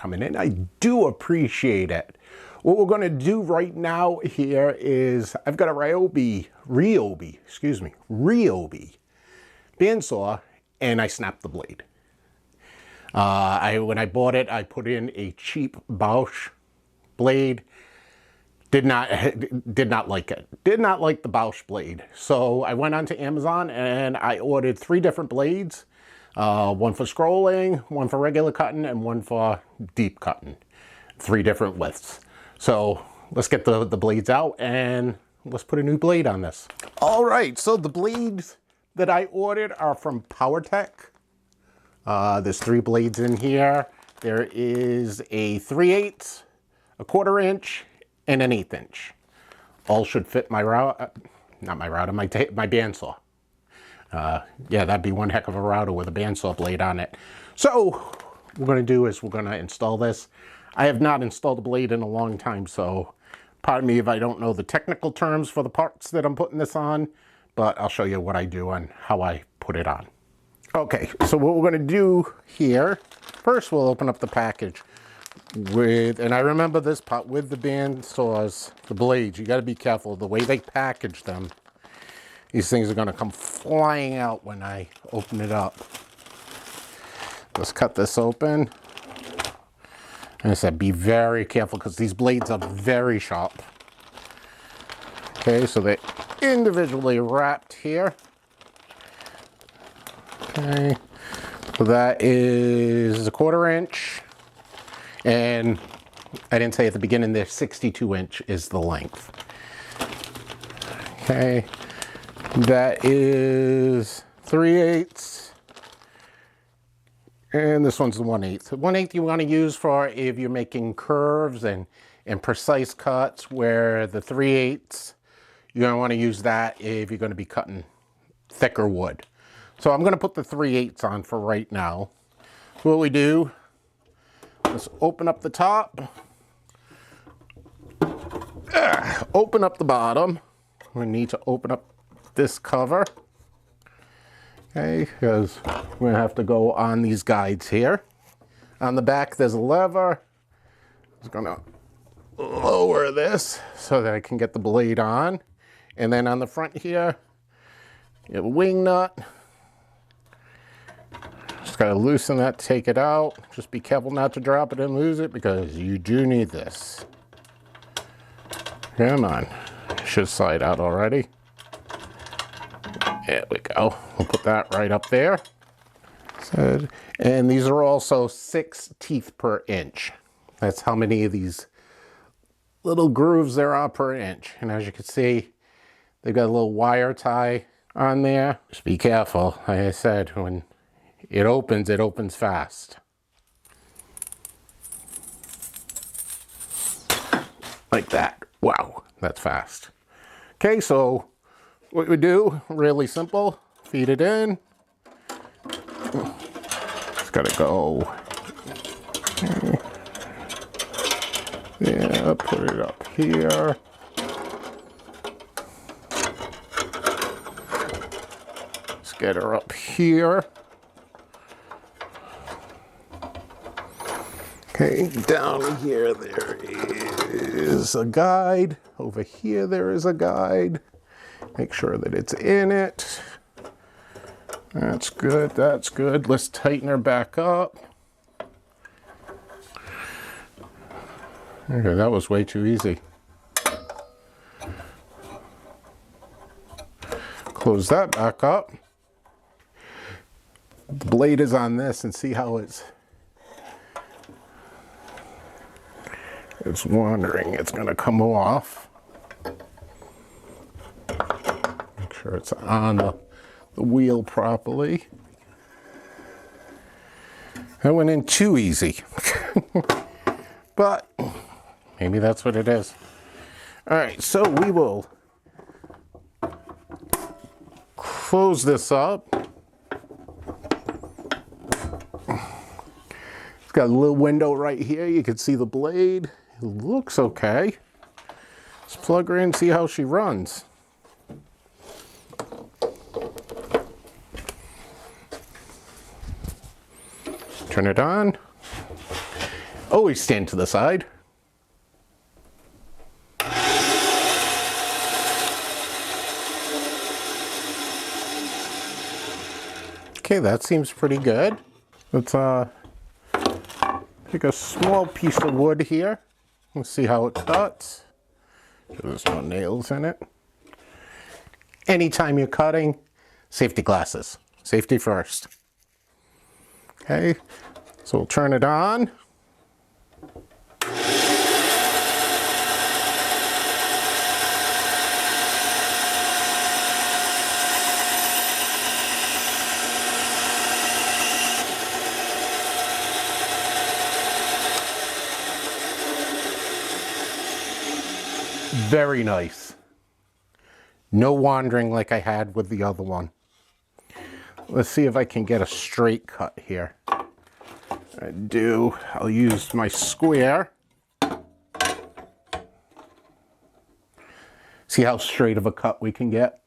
coming in. I do appreciate it. What we're going to do right now here is I've got a Ryobi bandsaw, and I snapped the blade. When I bought it, I put in a cheap Bosch blade. Did not like it. Did not like the Bosch blade. So I went onto Amazon and I ordered 3 different blades. One for scrolling, one for regular cutting, and one for deep cutting. 3 different widths. So let's get the blades out and let's put a new blade on this. All right, so the blades that I ordered are from Powertek. There's 3 blades in here. There is a 3/8, a 1/4 inch, and an 1/8 inch. All should fit my bandsaw. Yeah, that'd be one heck of a router with a bandsaw blade on it. So what we're gonna do is we're gonna install this. I have not installed a blade in a long time, so pardon me if I don't know the technical terms for the parts that I'm putting this on, but I'll show you what I do and how I put it on. Okay, so what we're gonna do here, first we'll open up the package and I remember this part with the bandsaws, the blades, you gotta be careful. The way they package them, these things are gonna come flying out when I open it up. Let's cut this open. And I said, be very careful because these blades are very sharp. Okay, so they're individually wrapped here. Okay, so that is a 1/4 inch. And I didn't say at the beginning, the 62 inch is the length. Okay, that is 3/8. And this one's the 1/8. The 1/8 you want to use for if you're making curves and precise cuts, where the 3/8 you're going to want to use that if you're going to be cutting thicker wood. So I'm going to put the 3/8 on for right now. What we do, let's open up the top, open up the bottom. We need to open up this cover. Okay, because we're going to have to go on these guides here. On the back, there's a lever. I'm just going to lower this so that I can get the blade on. And then on the front here, you have a wing nut. Just got to loosen that, take it out. Just be careful not to drop it and lose it because you do need this. Come on. It should slide out already. There we go. We'll put that right up there. And these are also 6 teeth per inch. That's how many of these little grooves there are per inch. And as you can see, they've got a little wire tie on there. Just be careful. Like I said, when it opens fast. Like that. Wow, that's fast. Okay, so what we do, really simple, feed it in. It's gotta go. Yeah, put it up here. Let's get her up here. Okay, down here there is a guide. Over here there is a guide. Make sure that it's in it. That's good, that's good. Let's tighten her back up. Okay, that was way too easy. Close that back up. The blade is on this and see how it's wandering. It's gonna come off. Make sure it's on the wheel properly. That went in too easy. But maybe that's what it is. All right, so we will close this up. It's got a little window right here. You can see the blade. It looks okay. Let's plug her in, see how she runs. Turn it on. Always stand to the side. Okay, that seems pretty good. Let's take a small piece of wood here. Let's see how it cuts. There's no nails in it. Anytime you're cutting, safety glasses. Safety first. Okay, so we'll turn it on. Very nice. No wandering like I had with the other one. Let's see if I can get a straight cut here. I'll use my square. See how straight of a cut we can get?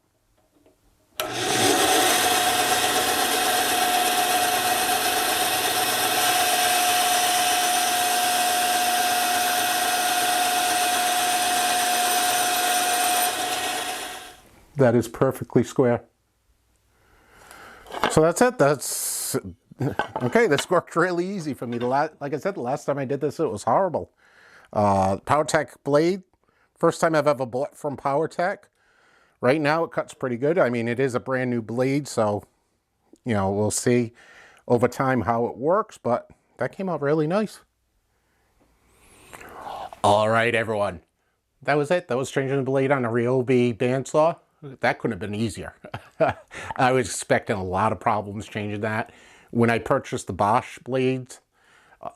That is perfectly square. So that's it. That's okay. This worked really easy for me. Like I said, the last time I did this, it was horrible. Powertek blade. First time I've ever bought from Powertek. Right now, it cuts pretty good. I mean, it is a brand new blade, so you know we'll see over time how it works. But that came out really nice. All right, everyone. That was it. That was changing the blade on a Ryobi bandsaw. That couldn't have been easier. I was expecting a lot of problems changing that. When I purchased the Bosch blades,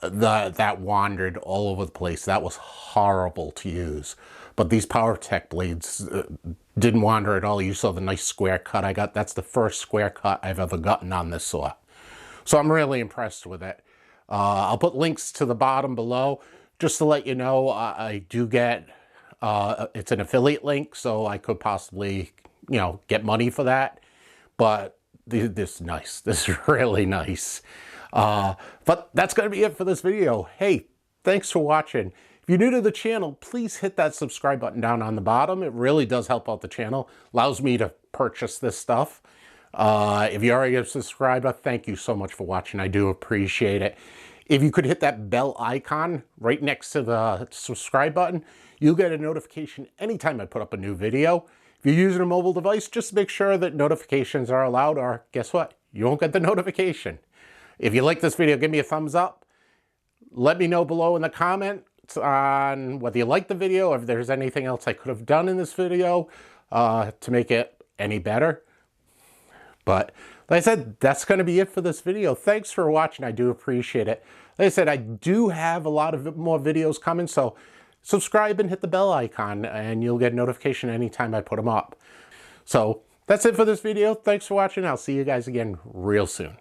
that wandered all over the place. That was horrible to use. But these Powertek blades didn't wander at all. You saw the nice square cut I got. That's the first square cut I've ever gotten on this saw. So I'm really impressed with it. I'll put links to the bottom below. Just to let you know, I do get... it's an affiliate link, so I could possibly, you know, get money for that. But this is nice. This is really nice. But that's going to be it for this video. Hey, thanks for watching. If you're new to the channel, please hit that subscribe button down on the bottom. It really does help out the channel. Allows me to purchase this stuff. If you're already a subscriber, thank you so much for watching. I do appreciate it. If you could hit that bell icon right next to the subscribe button, you'll get a notification anytime I put up a new video. If you're using a mobile device, just make sure that notifications are allowed, or guess what? You won't get the notification. If you like this video, give me a thumbs up. Let me know below in the comments on whether you like the video, or if there's anything else I could have done in this video to make it any better. But like I said, that's going to be it for this video. Thanks for watching. I do appreciate it. Like I said, I do have a lot of more videos coming, so subscribe and hit the bell icon, and you'll get a notification anytime I put them up. So that's it for this video. Thanks for watching. I'll see you guys again real soon.